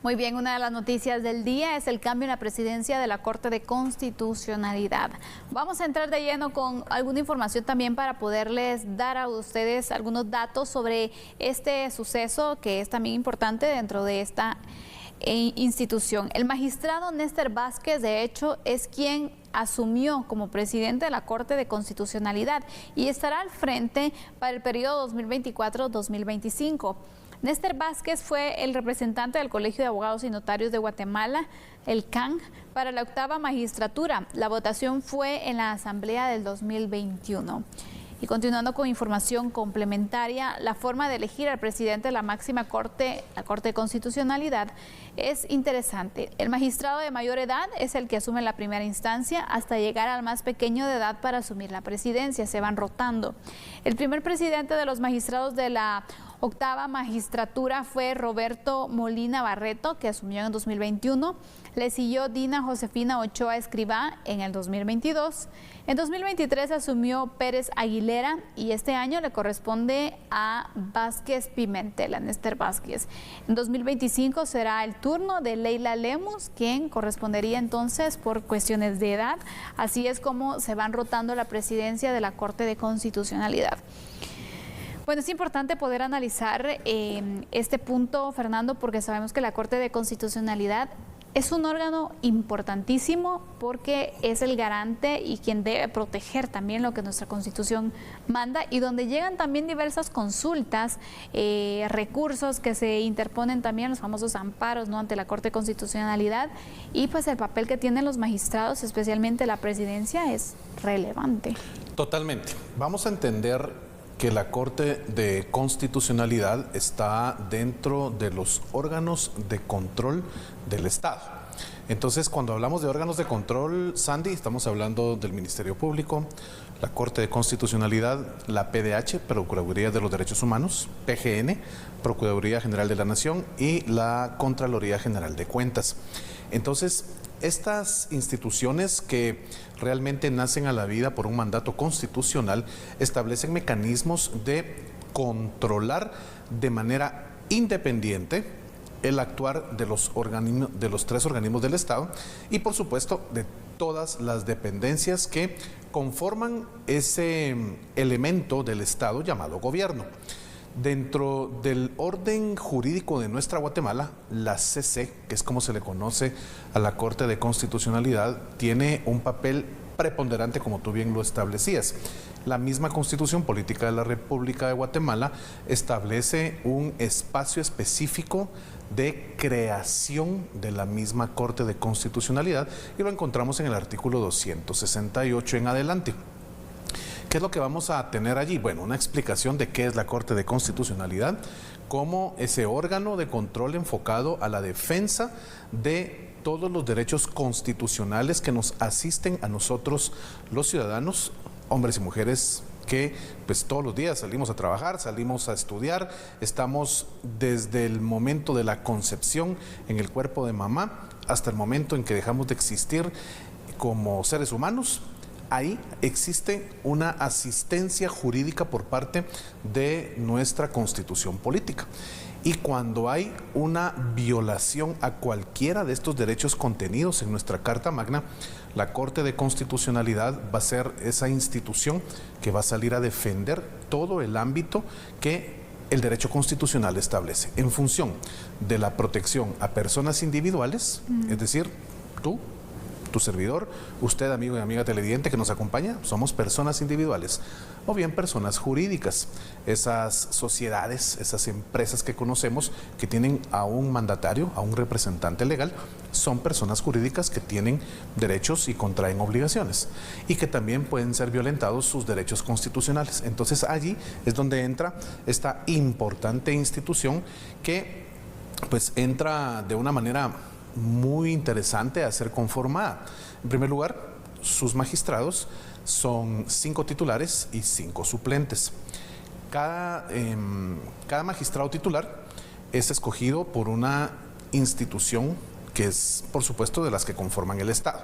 Muy bien, una de las noticias del día es el cambio en la presidencia de la Corte de Constitucionalidad. Vamos a entrar de lleno con alguna información también para poderles dar a ustedes algunos datos sobre este suceso que es también importante dentro de esta institución. El magistrado Néstor Vázquez, de hecho, es quien asumió como presidente de la Corte de Constitucionalidad y estará al frente para el periodo 2024-2025. Néstor Vázquez fue el representante del Colegio de Abogados y Notarios de Guatemala, el CAN, para la octava magistratura. La votación fue en la Asamblea del 2021. Y continuando con información complementaria, la forma de elegir al presidente de la máxima corte, la Corte de Constitucionalidad, es interesante. El magistrado de mayor edad es el que asume la primera instancia hasta llegar al más pequeño de edad para asumir la presidencia. Se van rotando. El primer presidente de los magistrados de la octava magistratura fue Roberto Molina Barreto, que asumió en 2021. Le siguió Dina Josefina Ochoa Escrivá en el 2022. En 2023 asumió Pérez Aguilera y este año le corresponde a Vázquez Pimentel, a Néstor Vázquez. En 2025 será el turno de Leila Lemus, quien correspondería entonces por cuestiones de edad. Así es como se van rotando la presidencia de la Corte de Constitucionalidad. Bueno, es importante poder analizar este punto, Fernando, porque sabemos que la Corte de Constitucionalidad es un órgano importantísimo porque es el garante y quien debe proteger también lo que nuestra Constitución manda y donde llegan también diversas consultas, recursos que se interponen también, los famosos amparos, ¿no?, ante la Corte de Constitucionalidad, y pues el papel que tienen los magistrados, especialmente la presidencia, es relevante. Totalmente. Vamos a entender que la Corte de Constitucionalidad está dentro de los órganos de control del Estado. Entonces, cuando hablamos de órganos de control, Sandy, estamos hablando del Ministerio Público, la Corte de Constitucionalidad, la PDH, Procuraduría de los Derechos Humanos, PGN, Procuraduría General de la Nación y la Contraloría General de Cuentas. Entonces, estas instituciones que realmente nacen a la vida por un mandato constitucional establecen mecanismos de controlar de manera independiente el actuar de los tres organismos del Estado y, por supuesto, de todas las dependencias que conforman ese elemento del Estado llamado gobierno. Dentro del orden jurídico de nuestra Guatemala, la CC, que es como se le conoce a la Corte de Constitucionalidad, tiene un papel preponderante, como tú bien lo establecías. La misma Constitución Política de la República de Guatemala establece un espacio específico de creación de la misma Corte de Constitucionalidad y lo encontramos en el artículo 268 en adelante. ¿Qué es lo que vamos a tener allí? Bueno, una explicación de qué es la Corte de Constitucionalidad, como ese órgano de control enfocado a la defensa de todos los derechos constitucionales que nos asisten a nosotros, los ciudadanos, hombres y mujeres, que pues todos los días salimos a trabajar, salimos a estudiar, estamos desde el momento de la concepción en el cuerpo de mamá hasta el momento en que dejamos de existir como seres humanos. Ahí existe una asistencia jurídica por parte de nuestra Constitución política. Y cuando hay una violación a cualquiera de estos derechos contenidos en nuestra Carta Magna, la Corte de Constitucionalidad va a ser esa institución que va a salir a defender todo el ámbito que el derecho constitucional establece en función de la protección a personas individuales, es decir, tú, tu servidor, usted, amigo y amiga televidente que nos acompaña, somos personas individuales o bien personas jurídicas. Esas sociedades, esas empresas que conocemos que tienen a un mandatario, a un representante legal, son personas jurídicas que tienen derechos y contraen obligaciones y que también pueden ser violentados sus derechos constitucionales. Entonces allí es donde entra esta importante institución que pues entra de una manera muy interesante a ser conformada. En primer lugar, sus magistrados son 5 titulares y 5 suplentes. Cada magistrado titular es escogido por una institución que es, por supuesto, de las que conforman el Estado.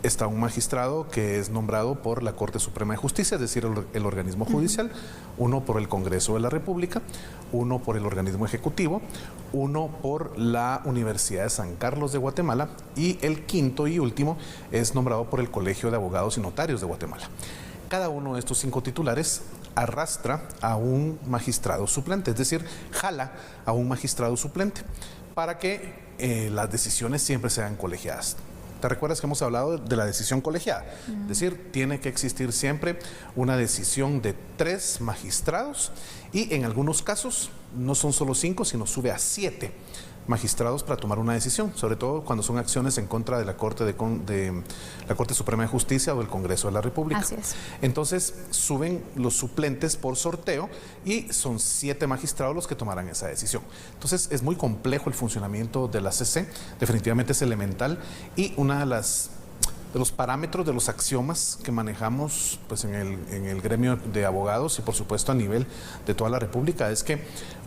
está un magistrado que es nombrado por la Corte Suprema de Justicia, es decir, el organismo judicial, uno por el Congreso de la República, uno por el organismo ejecutivo, uno por la Universidad de San Carlos de Guatemala y el quinto y último es nombrado por el Colegio de Abogados y Notarios de Guatemala. Cada uno de estos 5 titulares arrastra a un magistrado suplente, es decir, jala a un magistrado suplente para que las decisiones siempre sean colegiadas. ¿Te recuerdas que hemos hablado de la decisión colegiada? Es decir, tiene que existir siempre una decisión de 3 magistrados y en algunos casos no son solo 5, sino sube a 7 magistrados para tomar una decisión, sobre todo cuando son acciones en contra de la Corte la Corte Suprema de Justicia o del Congreso de la República. Así es. Entonces suben los suplentes por sorteo y son 7 magistrados los que tomarán esa decisión. Entonces es muy complejo el funcionamiento de la CC, definitivamente es elemental y una de los parámetros, de los axiomas que manejamos pues, en el gremio de abogados y por supuesto a nivel de toda la República es que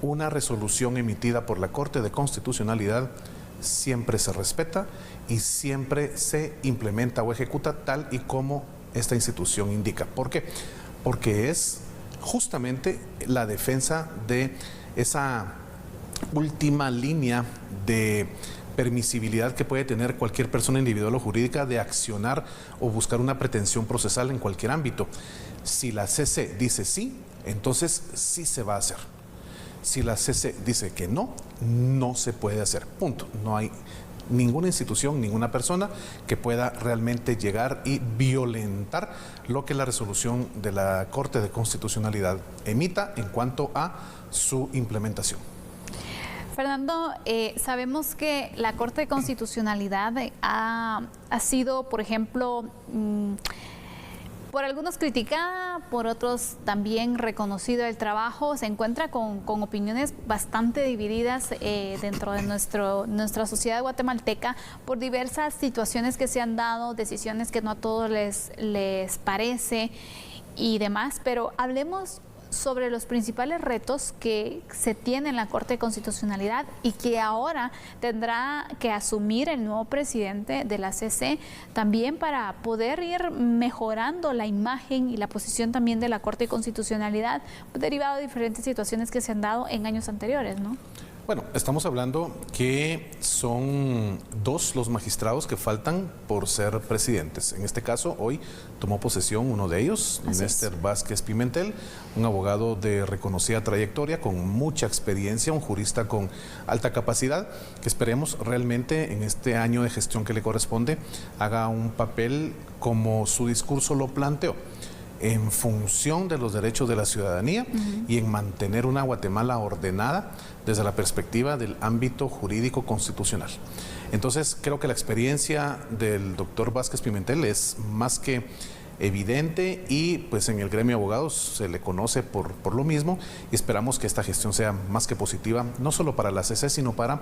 una resolución emitida por la Corte de Constitucionalidad siempre se respeta y siempre se implementa o ejecuta tal y como esta institución indica. ¿Por qué? Porque es justamente la defensa de esa última línea de permisibilidad que puede tener cualquier persona individual o jurídica de accionar o buscar una pretensión procesal en cualquier ámbito. Si la CC dice sí, entonces sí se va a hacer. Si la CC dice que no, no se puede hacer. Punto. No hay ninguna institución, ninguna persona que pueda realmente llegar y violentar lo que la resolución de la Corte de Constitucionalidad emita en cuanto a su implementación. Fernando, sabemos que la Corte de Constitucionalidad ha sido, por ejemplo, por algunos criticada, por otros también reconocido el trabajo, se encuentra con opiniones bastante divididas dentro de nuestra sociedad guatemalteca por diversas situaciones que se han dado, decisiones que no a todos les parece y demás, pero hablemos sobre los principales retos que se tiene en la Corte de Constitucionalidad y que ahora tendrá que asumir el nuevo presidente de la CC también para poder ir mejorando la imagen y la posición también de la Corte de Constitucionalidad, derivado de diferentes situaciones que se han dado en años anteriores, ¿no? Bueno, estamos hablando que son 2 los magistrados que faltan por ser presidentes. En este caso, hoy tomó posesión uno de ellos, Néstor Vázquez Pimentel, un abogado de reconocida trayectoria, con mucha experiencia, un jurista con alta capacidad, que esperemos realmente en este año de gestión que le corresponde haga un papel como su discurso lo planteó, en función de los derechos de la ciudadanía y en mantener una Guatemala ordenada desde la perspectiva del ámbito jurídico constitucional. Entonces, creo que la experiencia del doctor Vázquez Pimentel es más que evidente y pues en el gremio de abogados se le conoce por lo mismo y esperamos que esta gestión sea más que positiva, no solo para la CC, sino para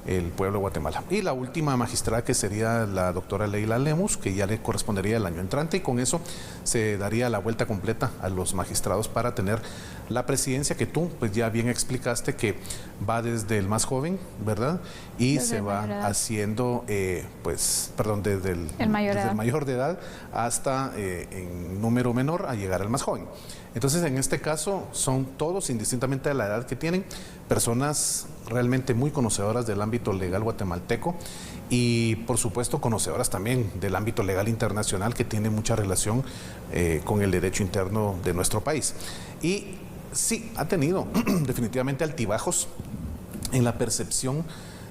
el pueblo de Guatemala. Y la última magistrada que sería la doctora Leila Lemus, que ya le correspondería el año entrante y con eso se daría la vuelta completa a los magistrados para tener la presidencia que tú pues ya bien explicaste que va desde el más joven, ¿verdad? Y desde se va haciendo, desde el mayor de edad hasta en número menor a llegar al más joven. Entonces, en este caso, son todos, indistintamente de la edad que tienen, personas realmente muy conocedoras del ámbito legal guatemalteco y, por supuesto, conocedoras también del ámbito legal internacional que tiene mucha relación con el derecho interno de nuestro país. Y sí, ha tenido definitivamente altibajos en la percepción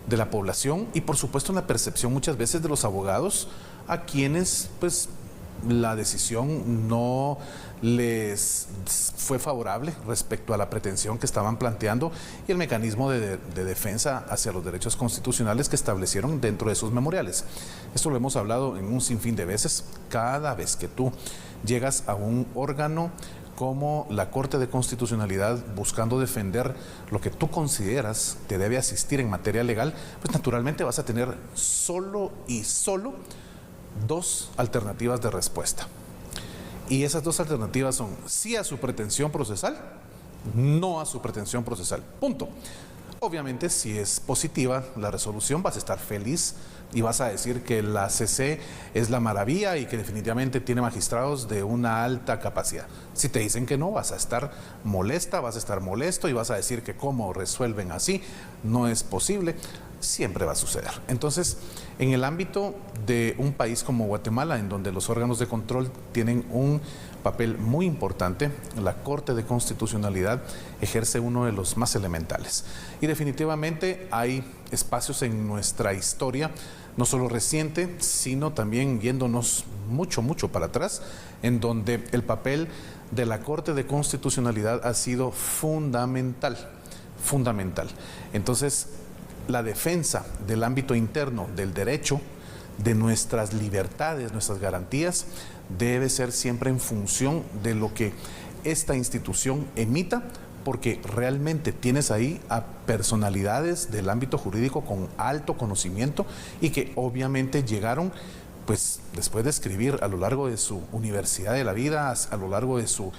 de la población y, por supuesto, en la percepción muchas veces de los abogados a quienes, pues, la decisión no les fue favorable respecto a la pretensión que estaban planteando y el mecanismo de defensa hacia los derechos constitucionales que establecieron dentro de sus memoriales. Esto lo hemos hablado en un sinfín de veces. Cada vez que tú llegas a un órgano como la Corte de Constitucionalidad buscando defender lo que tú consideras te debe asistir en materia legal, pues naturalmente vas a tener solo 2 alternativas de respuesta. Y esas 2 alternativas son sí a su pretensión procesal, no a su pretensión procesal. Punto. Obviamente, si es positiva la resolución, vas a estar feliz y vas a decir que la CC es la maravilla y que definitivamente tiene magistrados de una alta capacidad. Si te dicen que no, vas a estar molesta, vas a estar molesto y vas a decir que cómo resuelven así, no es posible. Siempre va a suceder. Entonces, en el ámbito de un país como Guatemala, en donde los órganos de control tienen un papel muy importante, la Corte de Constitucionalidad ejerce uno de los más elementales. Y definitivamente hay espacios en nuestra historia, no solo reciente, sino también yéndonos mucho para atrás, en donde el papel de la Corte de Constitucionalidad ha sido fundamental. Entonces, la defensa del ámbito interno del derecho, de nuestras libertades, nuestras garantías, debe ser siempre en función de lo que esta institución emita, porque realmente tienes ahí a personalidades del ámbito jurídico con alto conocimiento y que obviamente llegaron, pues después de escribir a lo largo de su universidad de la vida, a lo largo de su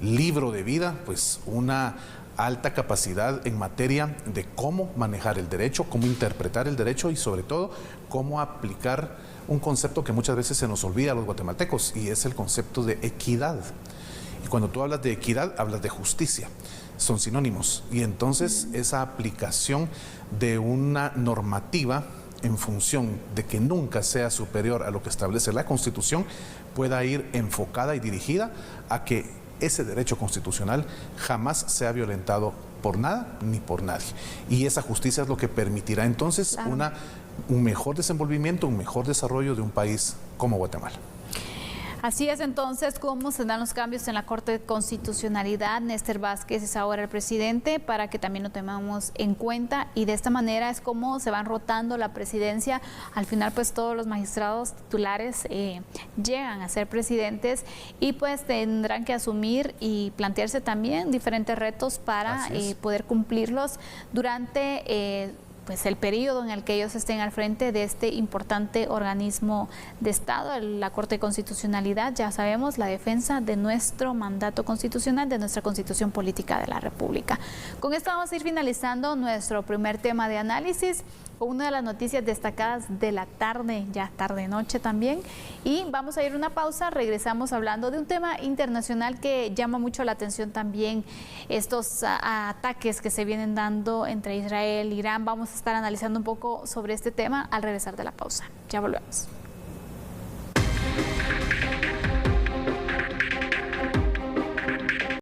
libro de vida, pues una alta capacidad en materia de cómo manejar el derecho, cómo interpretar el derecho y sobre todo cómo aplicar un concepto que muchas veces se nos olvida a los guatemaltecos, y es el concepto de equidad. Y cuando tú hablas de equidad, hablas de justicia. Son sinónimos. Y entonces esa aplicación de una normativa en función de que nunca sea superior a lo que establece la Constitución pueda ir enfocada y dirigida a que ese derecho constitucional jamás sea violentado por nada ni por nadie. Y esa justicia es lo que permitirá entonces un mejor desenvolvimiento, un mejor desarrollo de un país como Guatemala. Así es entonces cómo se dan los cambios en la Corte de Constitucionalidad. Néstor Vázquez es ahora el presidente, para que también lo tengamos en cuenta, y de esta manera es como se van rotando la presidencia. Al final pues todos los magistrados titulares llegan a ser presidentes y pues tendrán que asumir y plantearse también diferentes retos para poder cumplirlos durante pues el periodo en el que ellos estén al frente de este importante organismo de Estado, la Corte de Constitucionalidad. Ya sabemos, la defensa de nuestro mandato constitucional, de nuestra Constitución Política de la República. Con esto vamos a ir finalizando nuestro primer tema de análisis con una de las noticias destacadas de la tarde, ya tarde-noche también, y vamos a ir a una pausa. Regresamos hablando de un tema internacional que llama mucho la atención también, estos ataques que se vienen dando entre Israel e Irán. Vamos a estar analizando un poco sobre este tema al regresar de la pausa. Ya volvemos.